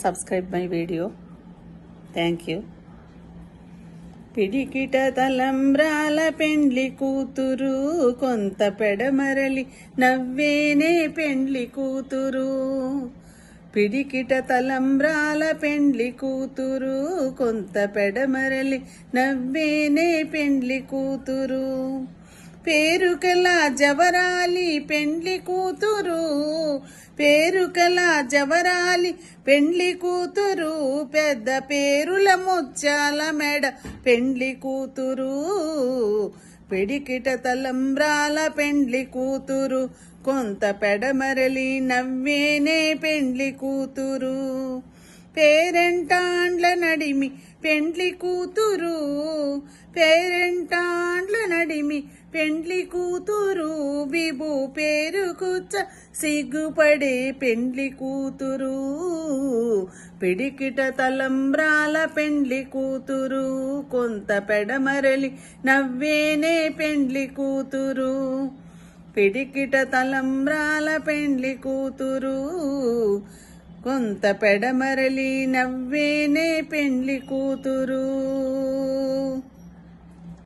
subscribe my video. Thank you. పిడికిట తలంబ్రాల పెండ్లి కూతురు కొంత పెడమరలి నవ్వేనే పెండ్లి కూతురు. పిడికిట తలంబ్రాల పెండ్లి కూతురు కొంత పెడమరలి నవ్వేనే పెండ్లి కూతురు. పేరుకల జవరాలి పెండ్లి కూతురు, పేరుకల జవరాలి పెండ్లి కూతురు, పెద్ద పేరుల ముత్యాల మెడ పెండ్లి కూతురు. పిడికిట తలంబ్రాల పెండ్లి కూతురు కొంత పెడమరలి నవ్వేనే పెండ్లి కూతురు. పేరెంటాండ్ల నడిమి పెండ్లి కూతురు, పేరెంటాండ్ల నడిమి పెండ్లి కూతురు, విభు పేరు కూర్చ సిగ్గుపడే పెండ్లి కూతురు. పిడికిట తలంబ్రాల పెండ్లి కూతురు కొంత పెడమరలి నవ్వేనే పెండ్లి కూతురు. పిడికిట తలంబ్రాల పెండ్లి కూతురు కొంత పెడమరలి నవ్వేనే పెండ్లి కూతురు.